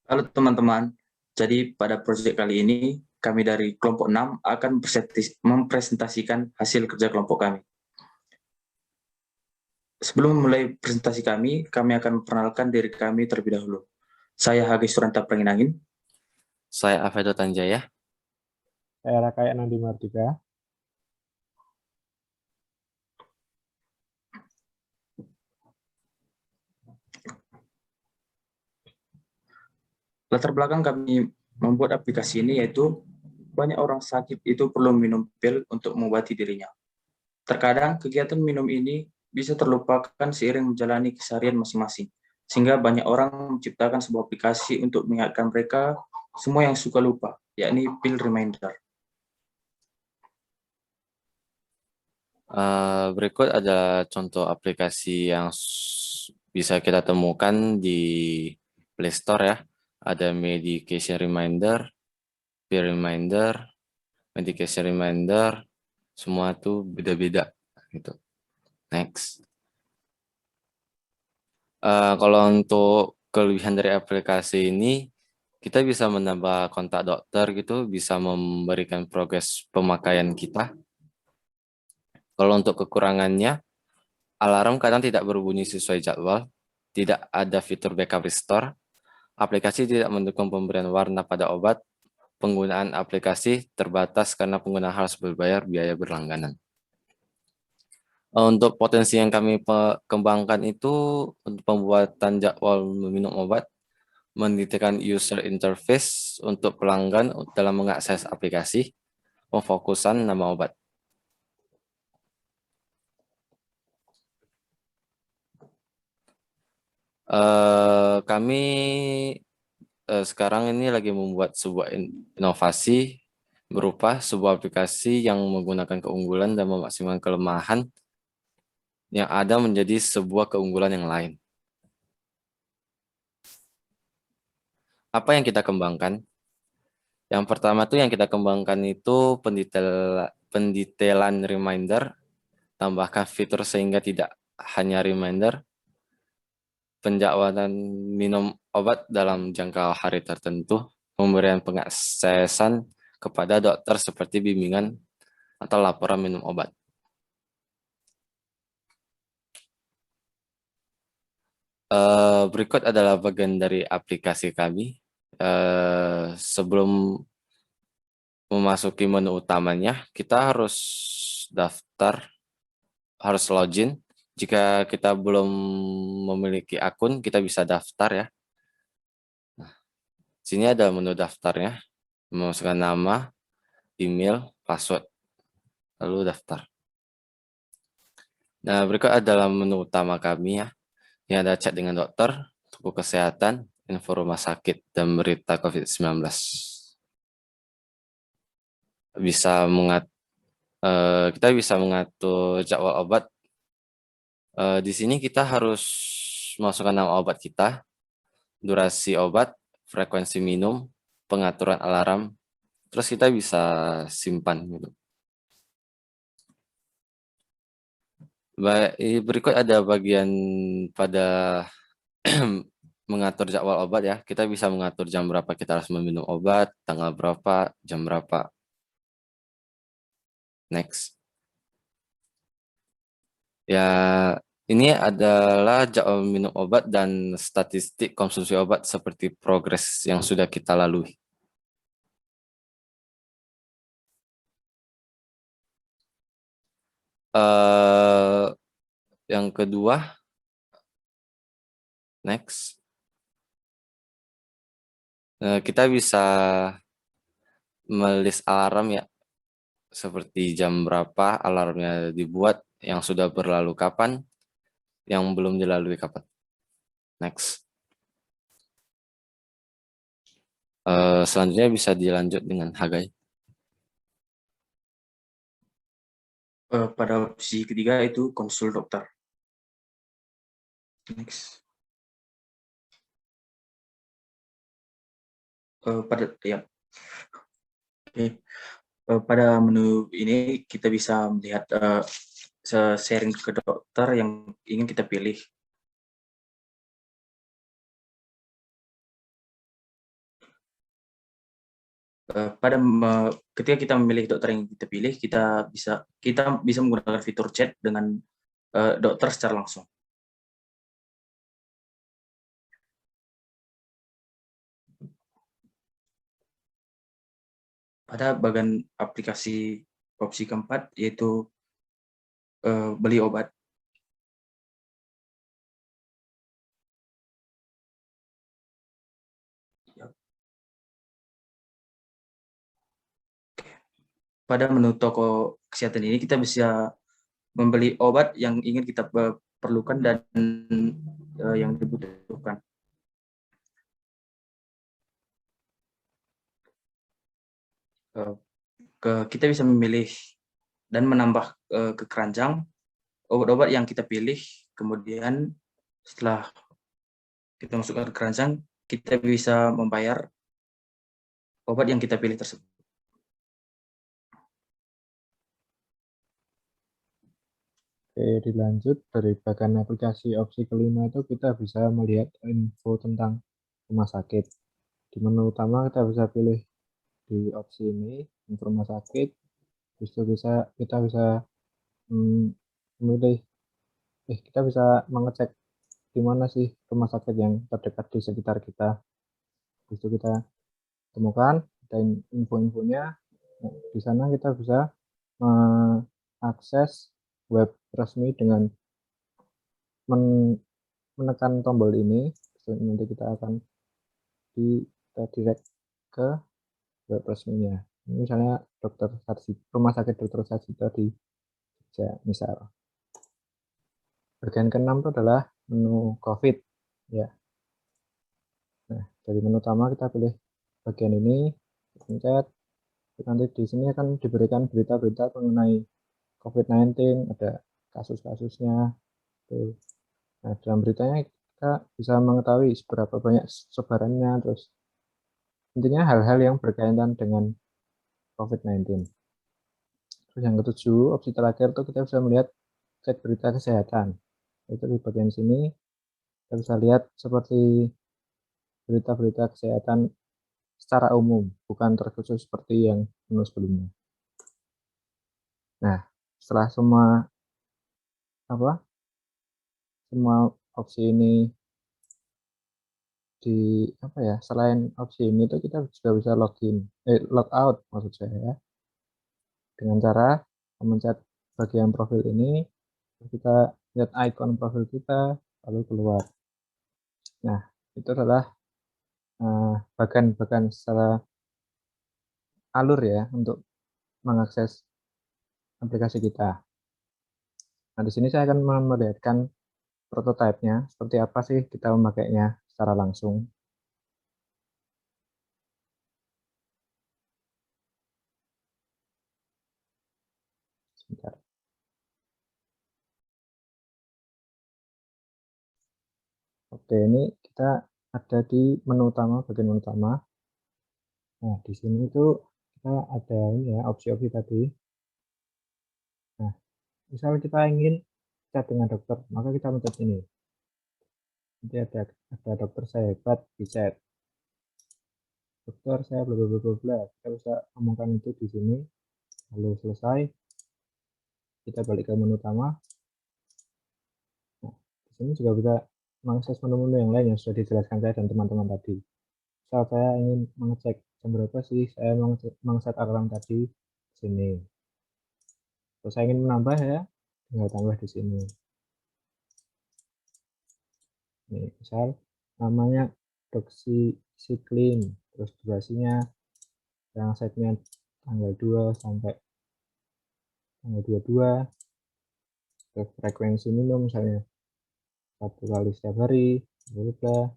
Halo teman-teman, jadi pada proyek kali ini, kami dari kelompok 6 akan mempresentasikan hasil kerja kelompok kami. Sebelum memulai presentasi kami akan memperkenalkan diri kami terlebih dahulu. Saya Hagi Suranta Pranginangin. Saya Alfredo Tanjaya. Saya Rakaya Nandi Martika. Latar belakang kami membuat aplikasi ini yaitu banyak orang sakit itu perlu minum pil untuk mengobati dirinya. Terkadang kegiatan minum ini bisa terlupakan seiring menjalani keseharian masing-masing, sehingga banyak orang menciptakan sebuah aplikasi untuk mengingatkan mereka semua yang suka lupa, yakni pill reminder. Berikut ada contoh aplikasi yang bisa kita temukan di Play Store ya. Ada medication reminder, pill reminder, medication reminder, semua tuh beda-beda gitu. Next. Kalau untuk kelebihan dari aplikasi ini, kita bisa menambah kontak dokter gitu, bisa memberikan progres pemakaian kita. Kalau untuk kekurangannya, alarm kadang tidak berbunyi sesuai jadwal, tidak ada fitur backup restore, aplikasi tidak mendukung pemberian warna pada obat, penggunaan aplikasi terbatas karena pengguna harus berbayar biaya berlangganan. Untuk potensi yang kami kembangkan itu untuk pembuatan jadwal meminum obat, mendetailkan user interface untuk pelanggan dalam mengakses aplikasi, pemfokusan nama obat. Kami sekarang ini lagi membuat sebuah inovasi berupa sebuah aplikasi yang menggunakan keunggulan dan memaksimalkan kelemahan yang ada menjadi sebuah keunggulan yang lain. Apa yang kita kembangkan? Yang pertama tuh yang kita kembangkan itu pendetailan reminder, tambahkan fitur sehingga tidak hanya reminder, penjadwalan minum obat dalam jangka hari tertentu, pemberian pengaksesan kepada dokter seperti bimbingan atau laporan minum obat. Berikut adalah bagian dari aplikasi kami. Sebelum memasuki menu utamanya, kita harus daftar, harus login. Jika kita belum memiliki akun, kita bisa daftar ya. Nah, sini ada menu daftarnya, memasukkan nama, email, password, lalu daftar. Nah, berikut adalah menu utama kami ya. Ini ada chat dengan dokter, buku kesehatan, info rumah sakit, dan berita COVID-19. Kita bisa mengatur jadwal obat. Di sini kita harus masukkan nama obat kita, durasi obat, frekuensi minum, pengaturan alarm, terus kita bisa simpan gitu. Berikut ada bagian pada mengatur jadwal obat ya. Kita bisa mengatur jam berapa kita harus meminum obat, tanggal berapa, jam berapa. Next. Ya, ini adalah jadwal minum obat dan statistik konsumsi obat seperti progres yang sudah kita lalui. Yang kedua, next. Kita bisa melis alarm ya, seperti jam berapa alarmnya dibuat, yang sudah berlalu kapan, yang belum dilalui kapan. Next. Selanjutnya bisa dilanjut dengan Hagai. Pada opsi ketiga itu konsul dokter. Next. Pada menu ini kita bisa melihat sharing ke dokter yang ingin kita pilih. ketika kita memilih dokter yang kita pilih, kita bisa menggunakan fitur chat dengan dokter secara langsung. Pada bagian aplikasi opsi keempat, yaitu beli obat. Pada menu toko kesehatan ini kita bisa membeli obat yang ingin kita perlukan dan yang dibutuhkan. Kita bisa memilih dan menambah ke keranjang obat-obat yang kita pilih. Kemudian setelah kita masukkan ke keranjang, kita bisa membayar obat yang kita pilih tersebut. Oke, dilanjut dari bagian aplikasi opsi kelima itu kita bisa melihat info tentang rumah sakit. Di menu utama kita bisa pilih di opsi ini, info rumah sakit. Terus itu kita bisa memilih, kita bisa mengecek di mana sih rumah sakit yang terdekat di sekitar kita. Terus itu kita temukan dan info-infonya. Nah, di sana kita bisa mengakses web resmi dengan menekan tombol ini. Nanti kita akan direct ke web resminya. Ini misalnya rumah sakit Dr. Sarjito di Jogja, misal. Bagian keenam itu adalah menu COVID, ya. Nah, dari menu utama kita pilih bagian ini, pencet. Nanti di sini akan diberikan berita-berita mengenai COVID-19, ada kasus-kasusnya. Nah, dalam beritanya kita bisa mengetahui seberapa banyak sebarannya, terus intinya hal-hal yang berkaitan dengan COVID-19. Terus yang ketujuh, opsi terakhir itu kita bisa melihat cek berita kesehatan. Itu di bagian sini kita bisa lihat seperti berita-berita kesehatan secara umum, bukan terkhusus seperti yang menu sebelumnya. Nah, setelah semua opsi ini selain opsi ini itu kita juga bisa log out maksud saya ya. Dengan cara memencet bagian profil ini, kita lihat icon profil kita lalu keluar. Nah, itu adalah bagian secara alur ya untuk mengakses aplikasi kita. Nah, di sini saya akan memperlihatkan prototipenya, seperti apa sih kita memakainya secara langsung. Sebentar. Oke, ini kita ada di menu utama, bagian menu utama. Nah, di sini itu kita ada ini ya, opsi-opsi tadi. Nah, misal kita ingin chat dengan dokter, maka kita mencet ini. Nanti ada dokter saya hebat di chat. Dokter saya bla bla bla bla. Kita bisa omongkan itu di sini. Lalu selesai. Kita balik ke menu utama. Nah, di sini juga bisa mengakses menu-menu yang lain yang sudah dijelaskan saya dan teman-teman tadi. Misal saya ingin mengecek jam berapa sih saya mengset alarm tadi di sini. Terus saya ingin menambah ya, tinggal tambah di sini. Nih, misal namanya doxycycline, terus durasinya yang setnya tanggal 2 sampai tanggal 22, terus frekuensi minum misalnya 1 kali setiap hari, bla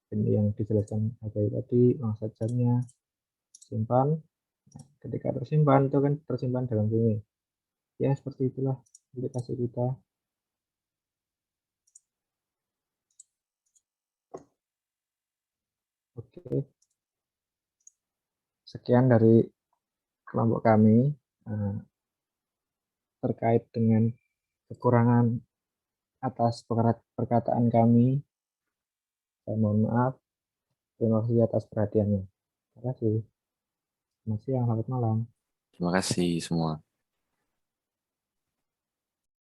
ini yang dijelaskan tadi, masa jamnya, simpan. Nah, ketika tersimpan itu kan tersimpan dalam sini. Ya seperti itulah aplikasi kita. Oke, sekian dari kelompok kami terkait dengan kekurangan atas perkataan kami. Saya mohon maaf. Terima kasih atas perhatiannya. Terima kasih. Selamat siang, selamat malam. Terima kasih semua.